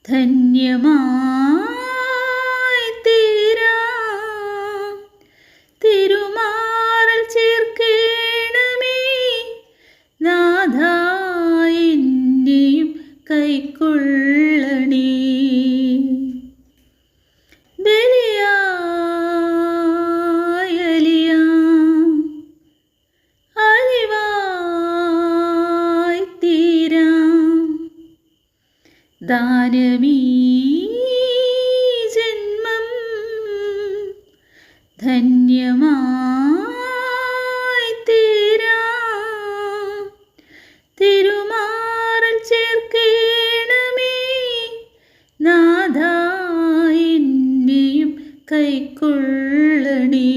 ധന്യമായി തീരാൻ തിരുമാറൽ ചേർക്കേണമേ നാഥാ എന്നെയും കൈക്കൊള്ളണേ. ദാനമീ ജന്മം ധന്യമായി തീരാൻ തിരുമാറൽ ചേർക്കേണമേ നാഥാ എന്നെയും കൈക്കൊള്ളണേ.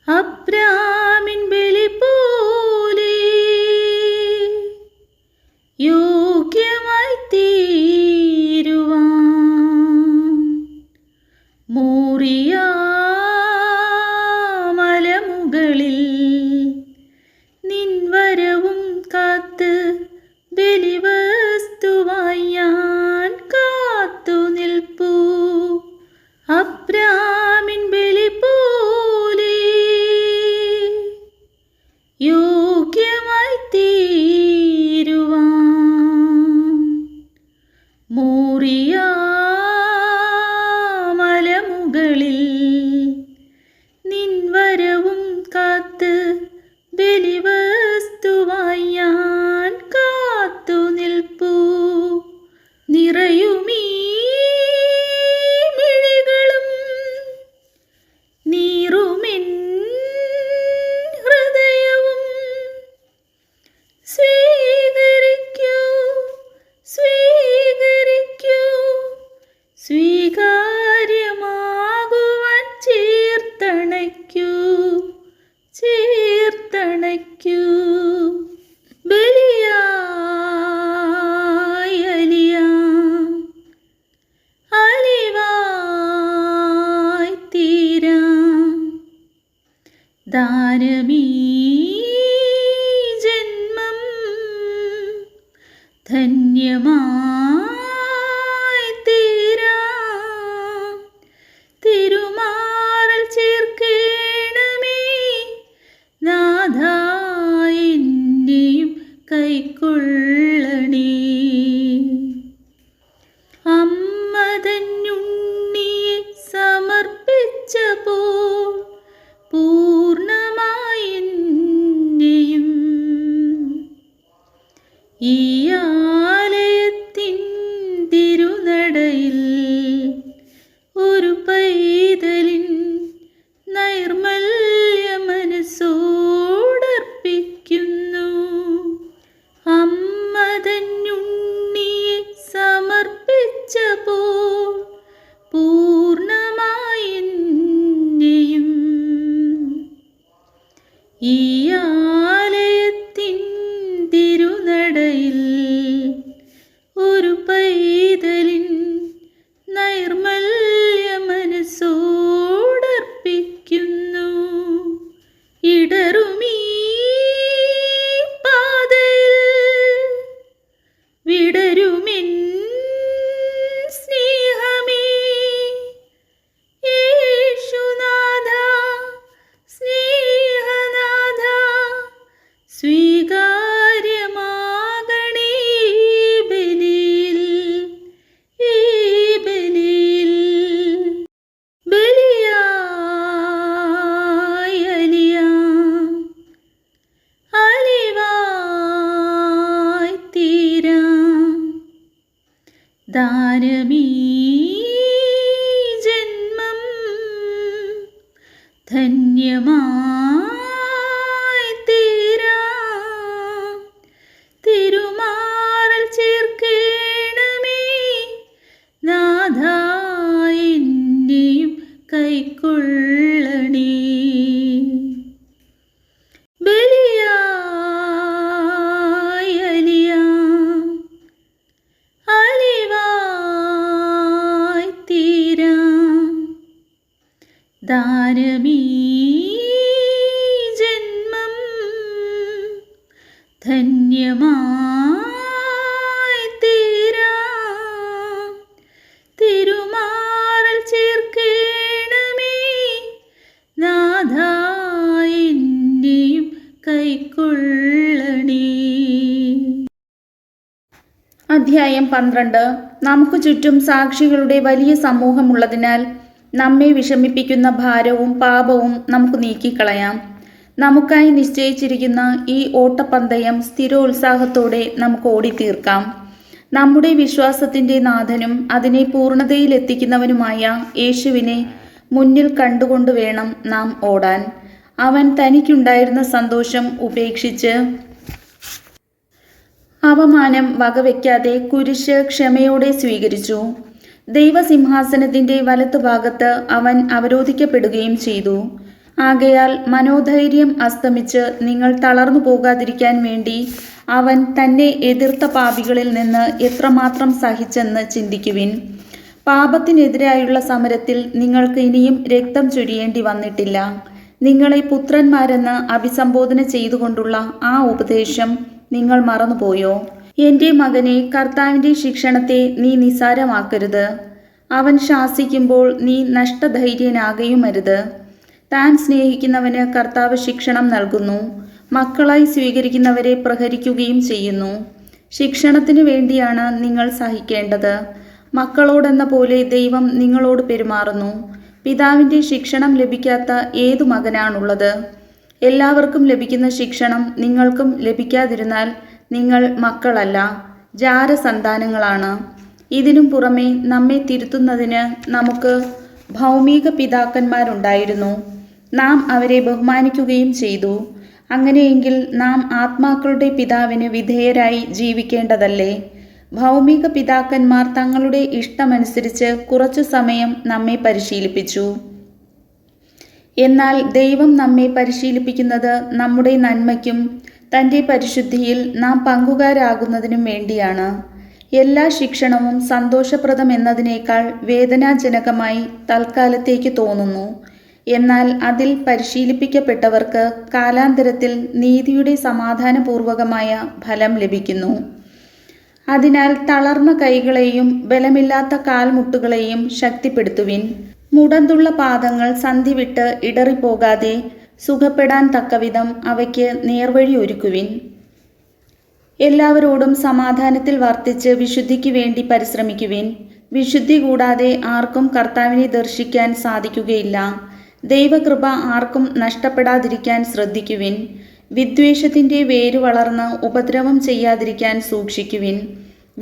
അബ്രാമിൻ ബലി പോലെ യോഗ്യമായി തീരുവാൻ മോറിയാ മലമുകളിൽ നിൻ വരവും കാത്ത് ബലിവസ്തുവായി ഞാൻ കാത്തു നിൽപ്പൂ. അബ്രാമിൻ ബലി പോലെ യോഗ്യമായി മോറിയാ മലമുകളിൽ നിൻ വരവും കാത്ത് ബലിവസ്തുവായി ഞാൻ കാത്തു നിൽപ്പൂ. നിറയുമീ മിഴികളും നീറുമെൻ ഹൃദയവും സ്വീകാര്യമാകുവാൻ ചേർത്തണയ്ക്കൂ. ബലിയായി അലിവായി തീരാൻ ദാനമീ ജന്മം ധന്യമായി തീരാൻ തിരുമാറൽ ചേർക്കേണമേ നാഥാ എന്നെയും കൈക്കൊള്ളണേ. അമ്മ തന്നുണ്ണിയെ സമർപ്പിച്ചപ്പോൾ പൂർണ്ണമായി എന്നെയും ഈ ആലയത്തിൻ തിരുനടയിൽ ഒരു പൈതലിൻ നൈർമല്യ മനസ്സോടർപ്പിക്കുന്നു. അമ്മ തന്നുണ്ണിയെ സമർപ്പിച്ചപ്പോൾ പൂർണ്ണമായി എന്നെയും ഈ ആലയത്തിൻ തിരുനടയിൽ ഒരു പൈതലിൻ നൈർമല്യ മനസ്സോടർപ്പിക്കുന്നു. ഇടറുമീ പാതയിൽ വിടരുമെൻ സ്നേഹമേ യേശുനാഥാ സ്നേഹനാഥാ സ്വീകാര്യമാകണേ ബലിയിൽ ബലിയായി അലിവായി തീരാൻ ദാനമീ ജന്മം ധന്യമായി തീരാൻ തിരുമാറൽ ചേർക്കേണമേ നാഥാ എന്നെയും കൈക്കൊള്ളണേ. ബലിയായി അലിവായി തീരാൻ ദാനമീ ജന്മം ധന്യമായി തീരാൻ അധ്യായം 12. നമുക്ക് ചുറ്റും സാക്ഷികളുടെ വലിയ സമൂഹമുള്ളതിനാൽ നമ്മെ വിഷമിപ്പിക്കുന്ന ഭാരവും പാപവും നമുക്ക് നീക്കിക്കളയാം. നമുക്കായി നിശ്ചയിച്ചിരിക്കുന്ന ഈ ഓട്ടപ്പന്തയം സ്ഥിരോത്സാഹത്തോടെ നമുക്ക് ഓടിത്തീർക്കാം. നമ്മുടെ വിശ്വാസത്തിൻ്റെ നാഥനും അതിനെ പൂർണ്ണതയിലെത്തിക്കുന്നവനുമായ യേശുവിനെ മുന്നിൽ കണ്ടുകൊണ്ട് വേണം നാം ഓടാൻ. അവൻ തനിക്കുണ്ടായിരുന്ന സന്തോഷം ഉപേക്ഷിച്ച് അവമാനം വകവയ്ക്കാതെ കുരിശ് ക്ഷമയോടെ സ്വീകരിച്ചു. ദൈവസിംഹാസനത്തിൻ്റെ വലത്തുഭാഗത്ത് അവൻ അവരോധിക്കപ്പെടുകയും ചെയ്തു. ആകയാൽ മനോധൈര്യം അസ്തമിച്ച് നിങ്ങൾ തളർന്നു പോകാതിരിക്കാൻ വേണ്ടി അവൻ തന്നെ എതിർത്ത പാപികളിൽ നിന്ന് എത്രമാത്രം സഹിച്ചെന്ന് ചിന്തിക്കുവിൻ. പാപത്തിനെതിരായുള്ള സമരത്തിൽ നിങ്ങൾക്ക് ഇനിയും രക്തം ചൊരിയേണ്ടി വന്നിട്ടില്ല. നിങ്ങളെ പുത്രന്മാരെന്ന് അഭിസംബോധന ചെയ്തുകൊണ്ടുള്ള ആ ഉപദേശം നിങ്ങൾ മറന്നുപോയോ? എൻ്റെ മകനെ, കർത്താവിൻ്റെ ശിക്ഷണത്തെ നീ നിസ്സാരമാക്കരുത്. അവൻ ശാസിക്കുമ്പോൾ നീ നഷ്ടധൈര്യനാകുമരുത്. താൻ സ്നേഹിക്കുന്നവന് കർത്താവ് ശിക്ഷണം നൽകുന്നു. മക്കളായി സ്വീകരിക്കുന്നവരെ പ്രഹരിക്കുകയും ചെയ്യുന്നു. ശിക്ഷണത്തിനു വേണ്ടിയാണ് നിങ്ങൾ സഹിക്കേണ്ടത്. മക്കളോടെന്ന പോലെ ദൈവം നിങ്ങളോട് പെരുമാറുന്നു. പിതാവിൻ്റെ ശിക്ഷണം ലഭിക്കാത്ത ഏതു മകനാണുള്ളത്? എല്ലാവർക്കും ലഭിക്കുന്ന ശിക്ഷണം നിങ്ങൾക്കും ലഭിക്കാതിരുന്നാൽ നിങ്ങൾ മക്കളല്ല, ജാരസന്താനങ്ങളാണ്. ഇതിനും പുറമെ നമ്മെ തിരുത്തുന്നതിന് നമുക്ക് ഭൗമിക പിതാക്കന്മാരുണ്ടായിരുന്നു. നാം അവരെ ബഹുമാനിക്കുകയും ചെയ്തു. അങ്ങനെയെങ്കിൽ നാം ആത്മാക്കളുടെ പിതാവിന് വിധേയരായി ജീവിക്കേണ്ടതല്ലേ? ഭൗമിക പിതാക്കന്മാർ തങ്ങളുടെ ഇഷ്ടമനുസരിച്ച് കുറച്ചു സമയം നമ്മെ പരിശീലിപ്പിച്ചു. എന്നാൽ ദൈവം നമ്മെ പരിശീലിപ്പിക്കുന്നത് നമ്മുടെ നന്മയ്ക്കും തൻ്റെ പരിശുദ്ധിയിൽ നാം പങ്കുകാരാകുന്നതിനും വേണ്ടിയാണ്. എല്ലാ ശിക്ഷണവും സന്തോഷപ്രദമെന്നതിനേക്കാൾ വേദനാജനകമായി തൽക്കാലത്തേക്ക് തോന്നുന്നു. എന്നാൽ അതിൽ പരിശീലിപ്പിക്കപ്പെട്ടവർക്ക് കാലാന്തരത്തിൽ നീതിയുടെ സമാധാനപൂർവകമായ ഫലം ലഭിക്കുന്നു. അതിനാൽ തളർന്ന കൈകളെയും ബലമില്ലാത്ത കാൽമുട്ടുകളെയും ശക്തിപ്പെടുത്തുവിൻ. മുടന്തുള്ള പാദങ്ങൾ സന്ധി വിട്ട് ഇടറിപ്പോകാതെ സുഖപ്പെടാൻ തക്കവിധം അവയ്ക്ക് നേർവഴി ഒരുക്കുവിൻ. എല്ലാവരോടും സമാധാനത്തിൽ വർത്തിച്ച് വിശുദ്ധിക്ക് വേണ്ടി പരിശ്രമിക്കുവിൻ. വിശുദ്ധി കൂടാതെ ആർക്കും കർത്താവിനെ ദർശിക്കാൻ സാധിക്കുകയില്ല. ദൈവകൃപ ആർക്കും നഷ്ടപ്പെടാതിരിക്കാൻ ശ്രദ്ധിക്കുവിൻ. വിദ്വേഷത്തിൻ്റെ വേര് വളർന്ന് ഉപദ്രവം ചെയ്യാതിരിക്കാൻ സൂക്ഷിക്കുവിൻ.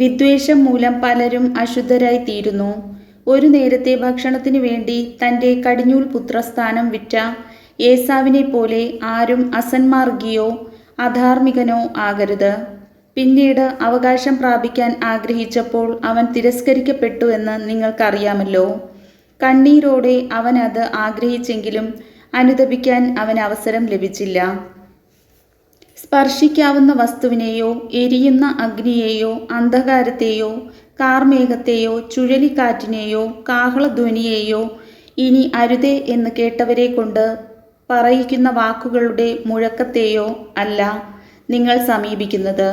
വിദ്വേഷം മൂലം പലരും അശുദ്ധരായി തീരുന്നു. ഒരു നേരത്തെ ഭക്ഷണത്തിനു വേണ്ടി തൻ്റെ കടിഞ്ഞൂൽ പുത്രസ്ഥാനം വിറ്റ ഏസാവിനെ പോലെ ആരും അസന്മാർഗിയോ അധാർമികനോ ആകരുത്. പിന്നീട് അവകാശം പ്രാപിക്കാൻ ആഗ്രഹിച്ചപ്പോൾ അവൻ തിരസ്കരിക്കപ്പെട്ടു എന്ന് നിങ്ങൾക്കറിയാമല്ലോ. കണ്ണീരോടെ അവൻ അത് ആഗ്രഹിച്ചെങ്കിലും അനുതപിക്കാൻ അവന് അവസരം ലഭിച്ചില്ല. സ്പർശിക്കാവുന്ന വസ്തുവിനെയോ എരിയുന്ന അഗ്നിയെയോ അന്ധകാരത്തെയോ കാർമേഘത്തെയോ ചുഴലിക്കാറ്റിനെയോ കാഹളധ്വനിയെയോ ഇനി അരുതേ എന്ന് കേട്ടവരെ കൊണ്ട് പറയിക്കുന്ന വാക്കുകളുടെ മുഴക്കത്തെയോ അല്ല നിങ്ങൾ സമീപിക്കുന്നത്.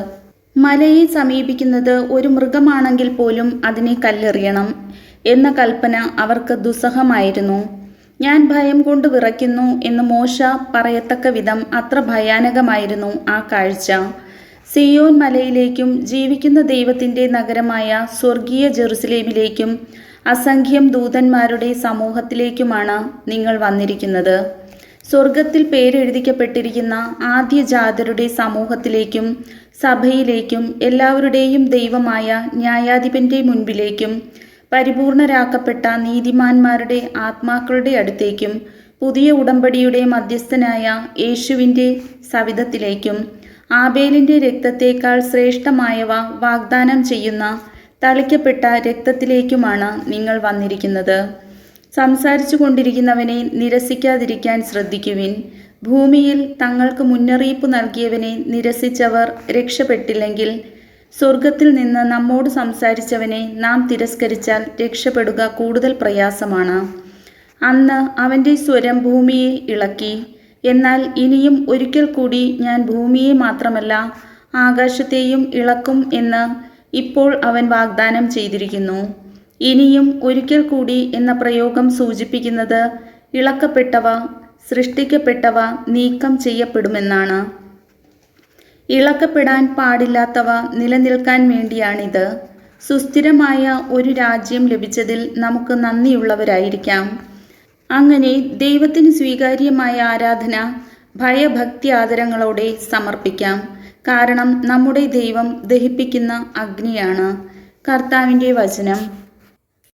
മലയെ സമീപിക്കുന്നത് ഒരു മൃഗമാണെങ്കിൽ പോലും അതിനെ കല്ലെറിയണം എന്ന കൽപ്പന അവർക്ക് ദുസ്സഹമായിരുന്നു. ഞാൻ ഭയം കൊണ്ട് വിറയ്ക്കുന്നു എന്ന് മോശ പറയത്തക്ക വിധം അത്ര ഭയാനകമായിരുന്നു ആ കാഴ്ച. സിയോൻ മലയിലേക്കും ജീവിക്കുന്ന ദൈവത്തിൻ്റെ നഗരമായ സ്വർഗീയ ജെറുസലേമിലേക്കും അസംഖ്യം ദൂതന്മാരുടെ സമൂഹത്തിലേക്കുമാണ് നിങ്ങൾ വന്നിരിക്കുന്നത്. സ്വർഗത്തിൽ പേരെഴുതിക്കപ്പെട്ടിരിക്കുന്ന ആദ്യജാതരുടെ സമൂഹത്തിലേക്കും സഭയിലേക്കും എല്ലാവരുടെയും ദൈവമായ ന്യായാധിപൻ്റെ മുൻപിലേക്കും പരിപൂർണരാക്കപ്പെട്ട നീതിമാന്മാരുടെ ആത്മാക്കളുടെ അടുത്തേക്കും പുതിയ ഉടമ്പടിയുടെ മധ്യസ്ഥനായ യേശുവിൻ്റെ സവിധത്തിലേക്കും ആബേലിൻ്റെ രക്തത്തേക്കാൾ ശ്രേഷ്ഠമായവ വാഗ്ദാനം ചെയ്യുന്ന തളിക്കപ്പെട്ട രക്തത്തിലേക്കുമാണ് നിങ്ങൾ വന്നിരിക്കുന്നത്. സംസാരിച്ചു കൊണ്ടിരിക്കുന്നവനെ നിരസിക്കാതിരിക്കാൻ ശ്രദ്ധിക്കുവിൻ. ഭൂമിയിൽ തങ്ങൾക്ക് മുന്നറിയിപ്പ് നൽകിയവനെ നിരസിച്ചവർ രക്ഷപ്പെട്ടില്ലെങ്കിൽ സ്വർഗത്തിൽ നിന്ന് നമ്മോട് സംസാരിച്ചവനെ നാം തിരസ്കരിച്ചാൽ രക്ഷപ്പെടുക കൂടുതൽ പ്രയാസമാണ്. അന്ന് അവൻ്റെ സ്വരം ഭൂമിയെ ഇളക്കി. എന്നാൽ ഇനിയും ഒരിക്കൽ കൂടി ഞാൻ ഭൂമിയെ മാത്രമല്ല ആകാശത്തെയും ഇളക്കും എന്ന് ഇപ്പോൾ അവൻ വാഗ്ദാനം ചെയ്തിരിക്കുന്നു. ഇനിയും ഒരിക്കൽ കൂടി എന്ന പ്രയോഗം സൂചിപ്പിക്കുന്നത് ഇളക്കപ്പെട്ടവ, സൃഷ്ടിക്കപ്പെട്ടവ നീക്കം ചെയ്യപ്പെടുമെന്നാണ്. ഇളക്കപ്പെടാൻ പാടില്ലാത്തവ നിലനിൽക്കാൻ വേണ്ടിയാണിത്. സുസ്ഥിരമായ ഒരു രാജ്യം ലഭിച്ചതിൽ നമുക്ക് നന്ദിയുള്ളവരായിരിക്കാം. അങ്ങനെ ദൈവത്തിന് സ്വീകാര്യമായ ആരാധന ഭയഭക്തി ആദരങ്ങളോടെ സമർപ്പിക്കാം. കാരണം നമ്മുടെ ദൈവം ദഹിപ്പിക്കുന്ന അഗ്നിയാണ്. കർത്താവിൻ്റെ വചനം.